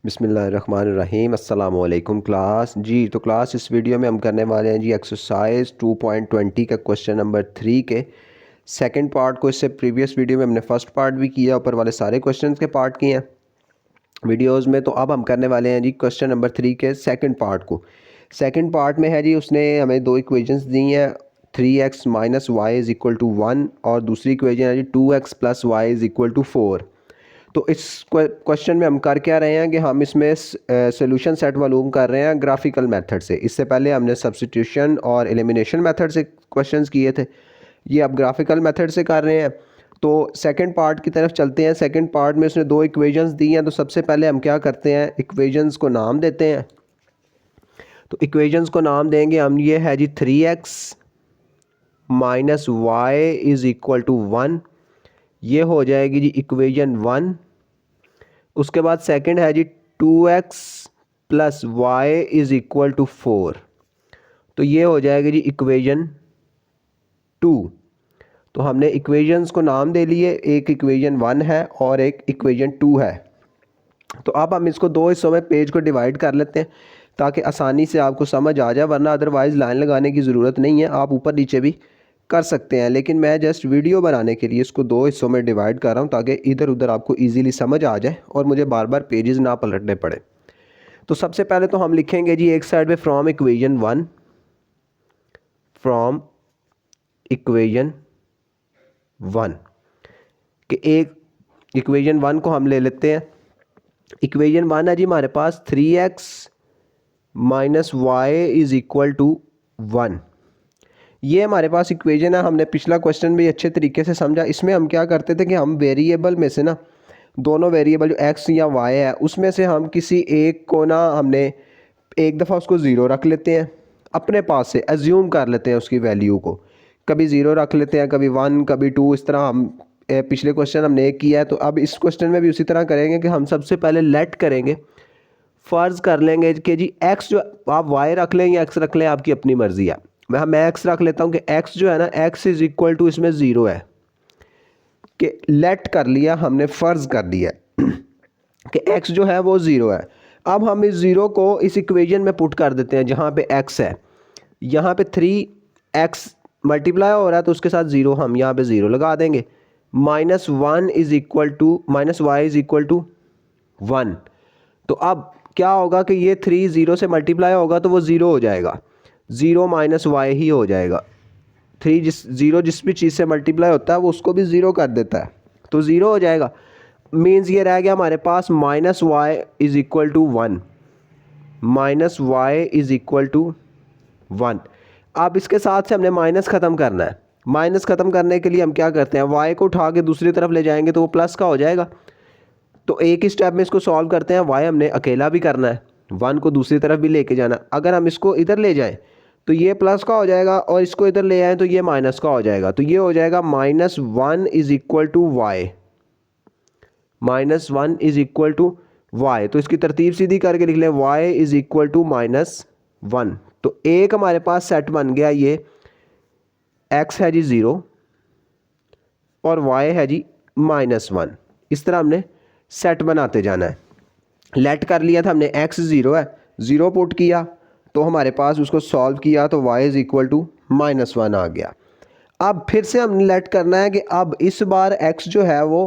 बिस्मिल्लाहिर्रहमानिर्रहीम अस्सलामुअलैकुम क्लास जी। तो क्लास इस वीडियो में हम करने वाले हैं जी एक्सरसाइज 2.20 का क्वेश्चन नंबर 3 के सेकंड पार्ट को। इससे प्रीवियस वीडियो में हमने फर्स्ट पार्ट भी किया, ऊपर वाले सारे क्वेश्चन के पार्ट किए हैं वीडियोज़ में। तो अब हम करने वाले हैं जी क्वेश्चन नंबर 3 के सेकेंड पार्ट को। सेकेंड पार्ट में है जी उसने हमें दो इक्वेशंस दी हैं, 3x minus Y is equal to 1 और दूसरी इक्वेशन है जी 2x plus Y is equal to 4। तो इस क्वेश्चन में हम कर क्या रहे हैं कि हम इसमें सोल्यूशन सेट मालूम कर रहे हैं ग्राफिकल मेथड से। इससे पहले हमने सब्स्टिट्यूशन और एलिमिनेशन मेथड से क्वेश्चंस किए थे, ये अब ग्राफिकल मेथड से कर रहे हैं। तो सेकंड पार्ट की तरफ चलते हैं। सेकंड पार्ट में उसने दो इक्वेशंस दी हैं, तो सबसे पहले हम क्या करते हैं, इक्वेशंस को नाम देते हैं। तो इक्वेशंस को नाम देंगे हम, ये है जी 3x minus Y is equal to 1, ये हो जाएगी जी इक्वेशन 1। उसके बाद सेकंड है जी 2x plus Y is equal to 4, तो ये हो जाएगी जी इक्वेशन 2। तो हमने इक्वेशंस को नाम दे लिए, एक इक्वेशन 1 है और एक इक्वेशन 2 है। तो अब हम इसको दो हिस्सों में पेज को डिवाइड कर लेते हैं ताकि आसानी से आपको समझ आ जाए, वरना अदरवाइज़ लाइन लगाने की ज़रूरत नहीं है, आप ऊपर नीचे भी कर सकते हैं। लेकिन मैं जस्ट वीडियो बनाने के लिए इसको दो हिस्सों में डिवाइड कर रहा हूँ ताकि इधर उधर आपको इजीली समझ आ जाए और मुझे बार बार पेजेस ना पलटने पड़े। तो सबसे पहले तो हम लिखेंगे जी एक साइड पे फ्रॉम इक्वेशन 1, फ्रॉम इक्वेशन 1 कि एक इक्वेशन 1 को हम ले लेते हैं। इक्वेशन 1 है जी हमारे पास 3x minus Y is equal to 1, ये हमारे पास इक्वेशन है। हमने पिछला क्वेश्चन भी अच्छे तरीके से समझा। इसमें हम क्या करते थे कि हम वेरिएबल में से ना, दोनों वेरिएबल जो x या y है उसमें से हम किसी एक को ना, हमने एक दफ़ा उसको ज़ीरो रख लेते हैं, अपने पास से एज्यूम कर लेते हैं उसकी वैल्यू को, कभी ज़ीरो रख लेते हैं, कभी 1 कभी 2, इस तरह हम पिछले क्वेश्चन हमने एक किया है। तो अब इस क्वेश्चन में भी उसी तरह करेंगे कि हम सबसे पहले लेट करेंगे, फ़र्ज़ कर लेंगे कि जी x जो, आप y रख लें या x रख लें, आपकी अपनी मर्ज़ी है। मैं x रख लेता हूँ कि x जो है ना, x इज़ इक्वल टू इसमें ज़ीरो है, कि लेट कर लिया हमने, फ़र्ज़ कर दिया कि x जो है वो ज़ीरो है। अब हम इस ज़ीरो को इस इक्वेशन में पुट कर देते हैं जहाँ पे x है। यहाँ पे 3x मल्टीप्लाई हो रहा है तो उसके साथ ज़ीरो, हम यहाँ पे ज़ीरो लगा देंगे। -1 is equal to minus Y is equal to 1। तो अब क्या होगा कि ये 3 ज़ीरो से मल्टीप्लाई होगा तो वो ज़ीरो हो जाएगा, 0 माइनस वाई ही हो जाएगा। 3 ज़ीरो जिस भी चीज़ से मल्टीप्लाई होता है वो उसको भी ज़ीरो कर देता है, तो ज़ीरो हो जाएगा। मीन्स ये रह गया हमारे पास minus Y is equal to 1, minus Y is equal to 1। अब इसके साथ से हमने माइनस ख़त्म करना है। माइनस ख़त्म करने के लिए हम क्या करते हैं, वाई को उठा के दूसरी तरफ ले जाएंगे तो वो प्लस का हो जाएगा। तो एक ही स्टेप में इसको सॉल्व करते हैं। वाई हमने अकेला भी करना है, 1 को दूसरी तरफ भी लेके जाना। अगर हम इसको इधर ले जाएं तो ये प्लस का हो जाएगा, और इसको इधर ले आएँ तो ये माइनस का हो जाएगा। तो ये हो जाएगा -1 is equal to y, -1 is equal to y. तो इसकी तरतीब सीधी करके लिख लें, वाई इज़ इक्वल टू -1। तो एक हमारे पास सेट बन गया, ये x है जी 0 और y है जी -1। इस तरह हमने सेट बनाते जाना है। लेट कर लिया था हमने, x 0 है, 0 पुट किया तो हमारे पास उसको सॉल्व किया तो y इज़ इक्वल टू -1 आ गया। अब फिर से हमने लेट करना है कि अब इस बार x जो है वो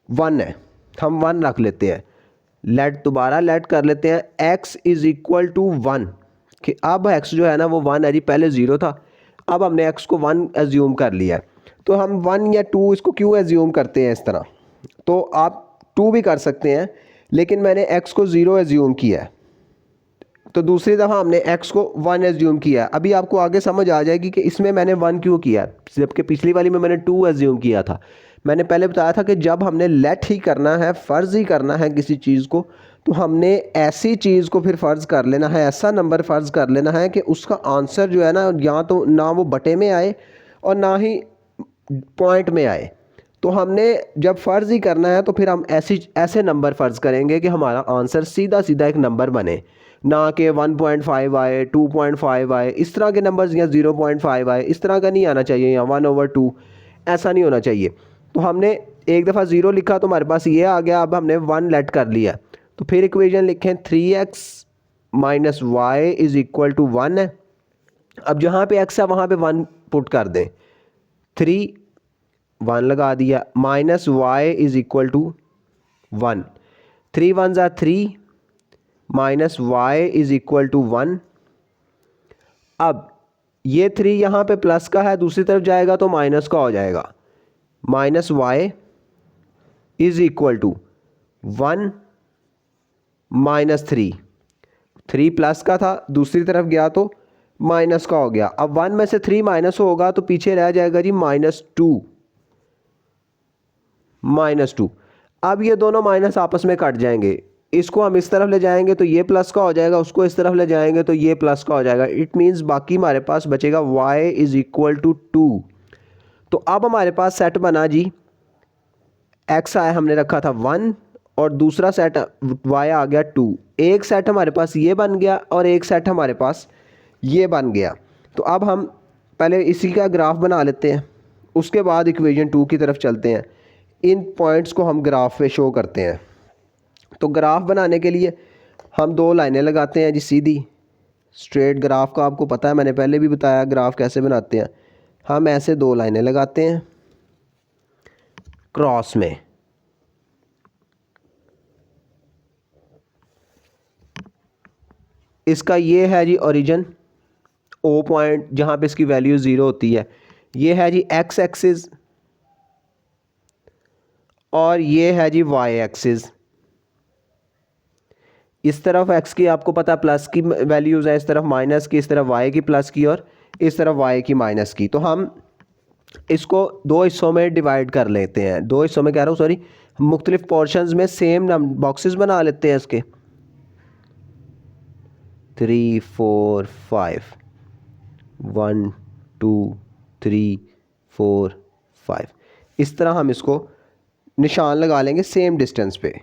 1 है, हम 1 रख लेते हैं। लेट दोबारा लेट कर लेते हैं, x इज़ इक्वल टू 1, कि अब x जो है ना वो 1 है जी, पहले 0 था, अब हमने x को 1 एज्यूम कर लिया है। तो हम 1 या 2 इसको क्यों एज्यूम करते हैं इस तरह, तो आप 2 भी कर सकते हैं, लेकिन मैंने x को 0 एज्यूम किया है तो दूसरी दफ़ा हमने x को 1 एज्यूम किया है। अभी आपको आगे समझ आ जाएगी कि इसमें मैंने 1 क्यों किया है, जबकि पिछली वाली में मैंने 2 एज्यूम किया था। मैंने पहले बताया था कि जब हमने लेट ही करना है, फ़र्ज़ ही करना है किसी चीज़ को, तो हमने ऐसी चीज़ को फिर फ़र्ज़ कर लेना है, ऐसा नंबर फ़र्ज़ कर लेना है कि उसका आंसर जो है ना, या तो ना वो बटे में आए और ना ही पॉइंट में आए। तो हमने जब फ़र्ज़ ही करना है तो फिर हम ऐसे नंबर फ़र्ज़ करेंगे कि हमारा आंसर सीधा सीधा एक नंबर बने, ना कि 1.5 आए, 2.5 आए, इस तरह के नंबर्स, या 0.5 आए, इस तरह का नहीं आना चाहिए, या 1/2, ऐसा नहीं होना चाहिए। तो हमने एक दफ़ा 0 लिखा तो हमारे पास ये आ गया, अब हमने 1 लेट कर लिया तो फिर इक्वेशन लिखें 3x minus Y is equal to 1 है। अब जहाँ पे x है वहाँ पे 1 पुट कर दें, 3 1 लगा दिया, minus Y is equal to 1, 3 1 ज़ा 3 minus Y is equal to 1। अब ये 3 यहाँ पे प्लस का है, दूसरी तरफ जाएगा तो माइनस का हो जाएगा, minus Y is equal to 1 minus 3, 3 plus का था, दूसरी तरफ गया तो माइनस का हो गया। अब 1 में से 3 माइनस होगा तो पीछे रह जाएगा जी -2, -2। अब ये दोनों माइनस आपस में कट जाएंगे, इसको हम इस तरफ ले जाएंगे तो ये प्लस का हो जाएगा, उसको इस तरफ ले जाएंगे तो ये प्लस का हो जाएगा। इट मीन्स बाकी हमारे पास बचेगा y इज़ इक्वल टू 2। तो अब हमारे पास सेट बना जी, x आया हमने रखा था 1 और दूसरा सेट y आ गया 2। एक सेट हमारे पास ये बन गया और एक सेट हमारे पास ये बन गया। तो अब हम पहले इसी का ग्राफ बना लेते हैं, उसके बाद इक्वेशन 2 की तरफ चलते हैं। इन पॉइंट्स को हम ग्राफ पे शो करते हैं। तो ग्राफ बनाने के लिए हम 2 लाइनें लगाते हैं जी, सीधी स्ट्रेट ग्राफ का आपको पता है, मैंने पहले भी बताया ग्राफ कैसे बनाते हैं। हम ऐसे 2 लाइनें लगाते हैं क्रॉस में। इसका ये है जी ओरिजिन, ओ पॉइंट जहाँ पे इसकी वैल्यू 0 होती है। ये है जी x एक्सिस और ये है जी y एक्सिस। इस तरफ x की आपको पता प्लस की वैल्यूज़ है, इस तरफ माइनस की, इस तरफ y की प्लस की और इस तरफ y की माइनस की। तो हम इसको 2 हिस्सों में डिवाइड कर लेते हैं, 2 हिस्सों में कह रहा हूँ सॉरी, मुख्तलिफ पोर्शंस में सेम बॉक्सेस बना लेते हैं इसके 3 4 5, 1 2 3 4 5। इस तरह हम इसको निशान लगा लेंगे सेम डिस्टेंस पे।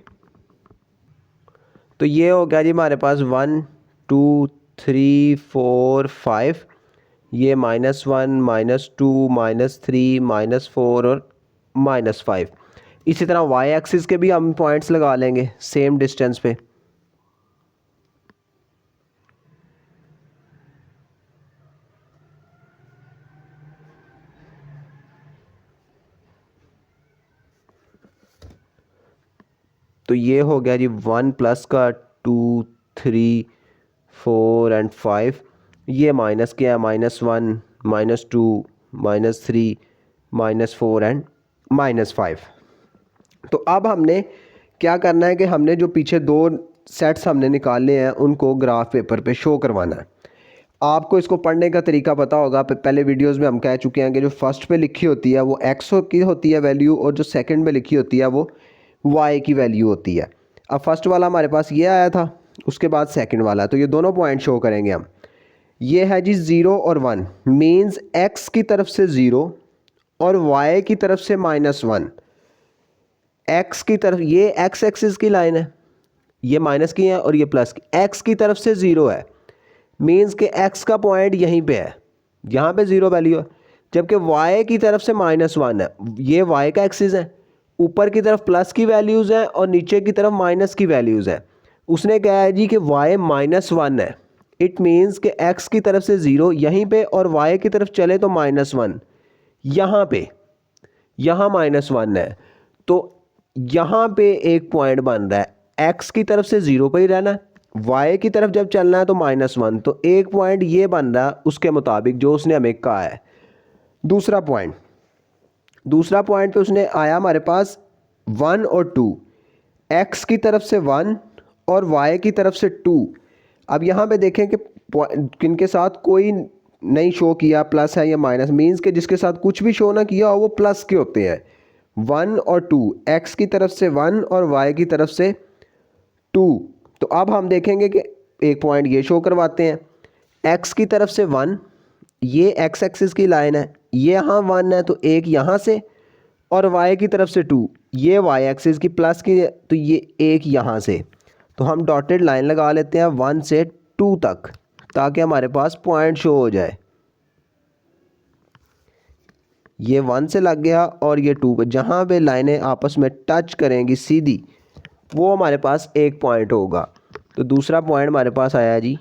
तो ये हो गया जी हमारे पास 1 2 3 4 5, ये -1 -2 -3 -4 और -5। इसी तरह y एक्सिस के भी हम पॉइंट्स लगा लेंगे सेम डिस्टेंस पे। तो ये हो गया जी 1 प्लस का 2 3 4 एंड 5, ये माइनस क्या है -1 -2 -3 -4 एंड -5। तो अब हमने क्या करना है कि हमने जो पीछे 2 सेट्स हमने निकाले हैं उनको ग्राफ पेपर पे शो करवाना है। आपको इसको पढ़ने का तरीका पता होगा, पहले वीडियोस में हम कह चुके हैं कि जो फर्स्ट पे लिखी होती है वो x की होती है वैल्यू, और जो सेकंड पे लिखी होती है वो y की वैल्यू होती है। अब फर्स्ट वाला हमारे पास ये आया था, उसके बाद सेकंड वाला, तो ये दोनों पॉइंट शो करेंगे हम। ये है जी 0 और 1, मीन्स x की तरफ से 0 और y की तरफ से -1। x की तरफ ये x एक्सिस की लाइन है, ये माइनस की है और ये प्लस की। x की तरफ से 0 है, मीन्स के x का पॉइंट यहीं पे है, यहाँ पे 0 वैल्यू है। जबकि y की तरफ से -1 है, ये y का एक्सिस है, ऊपर की तरफ प्लस की वैल्यूज़ हैं और नीचे की तरफ माइनस की वैल्यूज़ है। उसने कहा है जी कि y -1 है, इट मीन्स कि x की तरफ से 0 यहीं पे और y की तरफ चले तो -1 यहाँ पे, यहाँ -1 है। तो यहाँ पे एक पॉइंट बन रहा है, x की तरफ से 0 पे ही रहना है, y की तरफ जब चलना है तो -1। तो एक पॉइंट ये बन रहा है उसके मुताबिक जो उसने हमें कहा है। दूसरा पॉइंट पे उसने आया हमारे पास 1 और 2, x की तरफ से 1 और y की तरफ से 2। अब यहाँ पे देखें कि किनके साथ कोई नहीं शो किया, प्लस है या माइनस, मीन्स के जिसके साथ कुछ भी शो ना किया हो वो प्लस के होते हैं। 1 और 2, x की तरफ से 1 और y की तरफ से 2। तो अब हम देखेंगे कि एक पॉइंट ये शो करवाते हैं, x की तरफ से 1, ये x एक्सिस की लाइन है, ये यहाँ 1 है तो एक यहाँ से, और y की तरफ से 2, ये y एक्सिस की प्लस की है तो ये एक यहाँ से। तो हम डॉटेड लाइन लगा लेते हैं 1 से 2 तक, ताकि हमारे पास पॉइंट शो हो जाए। ये 1 से लग गया और ये 2 पे, जहाँ पे लाइनें आपस में टच करेंगी सीधी वो हमारे पास एक पॉइंट होगा। तो दूसरा पॉइंट हमारे पास आया जी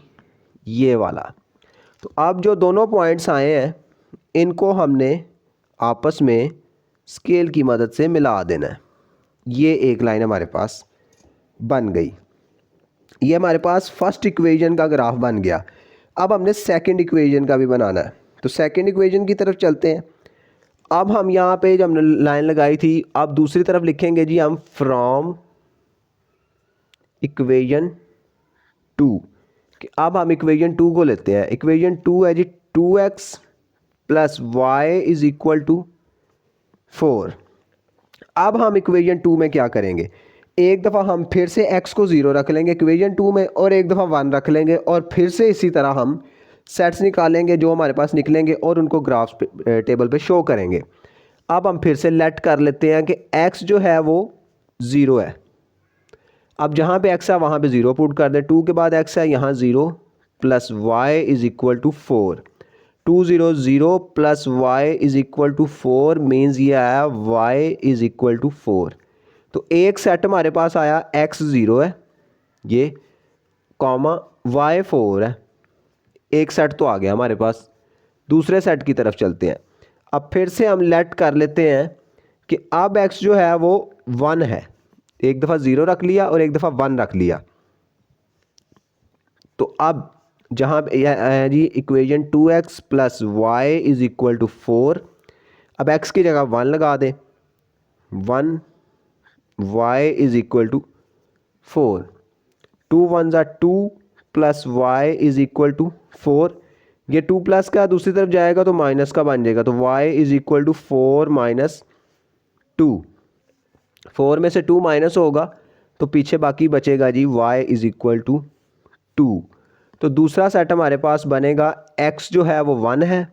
ये वाला। तो अब जो दोनों पॉइंट्स आए हैं इनको हमने आपस में स्केल की मदद से मिला देना है। ये एक लाइन हमारे पास बन गई। ये हमारे पास फर्स्ट इक्वेशन का ग्राफ बन गया। अब हमने सेकंड इक्वेशन का भी बनाना है। तो सेकंड इक्वेशन की तरफ चलते हैं। अब हम यहाँ पे जब हमने लाइन लगाई थी, अब दूसरी तरफ लिखेंगे जी हम फ्रॉम इक्वेशन 2। अब हम इक्वेशन 2 को लेते हैं। इक्वेशन 2 है जी 2x plus y is equal to 4। अब हम इक्वेशन 2 में क्या करेंगे, एक दफ़ा हम फिर से x को 0 रख लेंगे इक्वेशन 2 में, और एक दफ़ा 1 रख लेंगे, और फिर से इसी तरह हम सेट्स निकालेंगे जो हमारे पास निकलेंगे और उनको ग्राफ टेबल पे शो करेंगे। अब हम फिर से लेट कर लेते हैं कि x जो है वो 0 है। अब जहाँ पे x है वहाँ पे 0 पुट कर दें। 2 के बाद x है, यहाँ 0 plus Y is equal to 4। 2 0 0 plus Y is equal to 4 means ये आया y इज़ इक्वल टू 4। तो एक सेट हमारे पास आया x 0 है ये, कॉमा y 4 है। एक सेट तो आ गया हमारे पास। दूसरे सेट की तरफ चलते हैं। अब फिर से हम लेट कर लेते हैं कि अब x जो है वो 1 है। एक दफ़ा 0 रख लिया और एक दफ़ा 1 रख लिया। तो अब जहाँ यह है जी equation 2x plus Y is equal to 4। अब x की जगह 1 लगा दें। 1 y इज़ इक्वल टू 4। 2 1 ज़ा 2 plus Y is equal to 4। ये 2 प्लस का दूसरी तरफ जाएगा तो माइनस का बन जाएगा। तो y is equal to 4 minus 2। 4 में से 2 माइनस होगा तो पीछे बाकी बचेगा जी y इज़ इक्वल टू 2। तो दूसरा सेट हमारे पास बनेगा, x जो है वो 1 है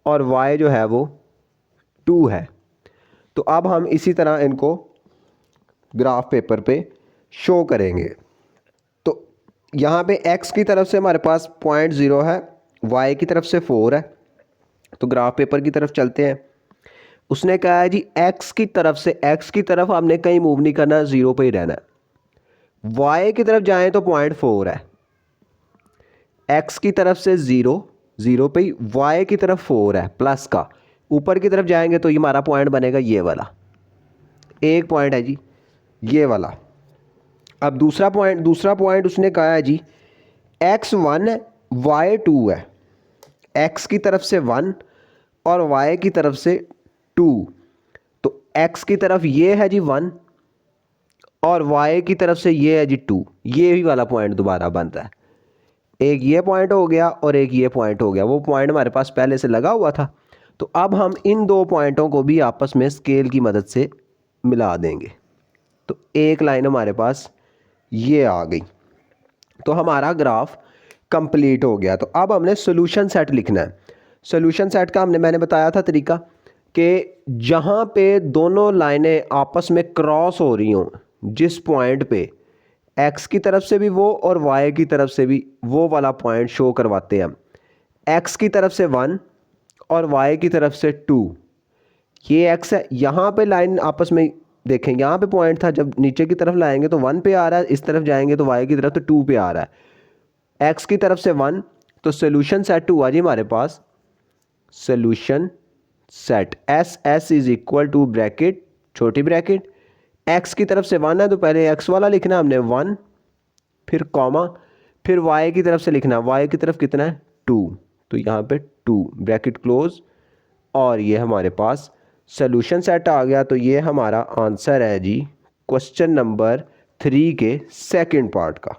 और y जो है वो 2 है। तो अब हम इसी तरह इनको ग्राफ पेपर पे शो करेंगे। तो यहाँ पे x की तरफ से हमारे पास 0.0 है, y की तरफ से 4 है। तो ग्राफ पेपर की तरफ चलते हैं। उसने कहा है जी x की तरफ हमने कहीं मूव नहीं करना, 0 पे ही रहना है। y की तरफ जाएं तो 0.4 है। x की तरफ से 0 पे ही, y की तरफ 4 है प्लस का। ऊपर की तरफ जाएंगे तो ये हमारा पॉइंट बनेगा ये वाला। एक पॉइंट है जी ये वाला। अब दूसरा पॉइंट उसने कहा है जी x 1 है y 2 है। x की तरफ से 1 और y की तरफ से 2। तो x की तरफ ये है जी 1 और y की तरफ से ये है जी 2। ये ही वाला पॉइंट दोबारा बनता है। एक ये पॉइंट हो गया और एक ये पॉइंट हो गया। वो पॉइंट हमारे पास पहले से लगा हुआ था। तो अब हम इन दो पॉइंटों को भी आपस में स्केल की मदद से मिला देंगे। तो एक लाइन हमारे पास ये आ गई। तो हमारा ग्राफ कंप्लीट हो गया। तो अब हमने सोल्यूशन सेट लिखना है। सोल्यूशन सेट का मैंने बताया था तरीका कि जहाँ पे दोनों लाइनें आपस में क्रॉस हो रही हों, जिस पॉइंट पे x की तरफ से भी वो और y की तरफ से भी वो वाला पॉइंट शो करवाते हैं हम। x की तरफ से 1 और y की तरफ से 2। ये x है। यहाँ पे लाइन आपस में देखें, यहाँ पे पॉइंट था, जब नीचे की तरफ लाएंगे तो 1 पे आ रहा है, इस तरफ जाएंगे तो y की तरफ तो 2 पे आ रहा है। x की तरफ से 1, तो सोल्यूशन सेट हुआ जी हमारे पास solution set S is equal to bracket, छोटी ब्रैकेट, x की तरफ से 1 है तो पहले x वाला लिखना हमने 1, फिर कॉमा, फिर y की तरफ से लिखना, y की तरफ कितना है 2, तो यहाँ पे 2 ब्रैकेट क्लोज, और ये हमारे पास सोल्यूशन सेट आ गया। तो ये हमारा आंसर है जी क्वेश्चन नंबर 3 के सेकंड पार्ट का।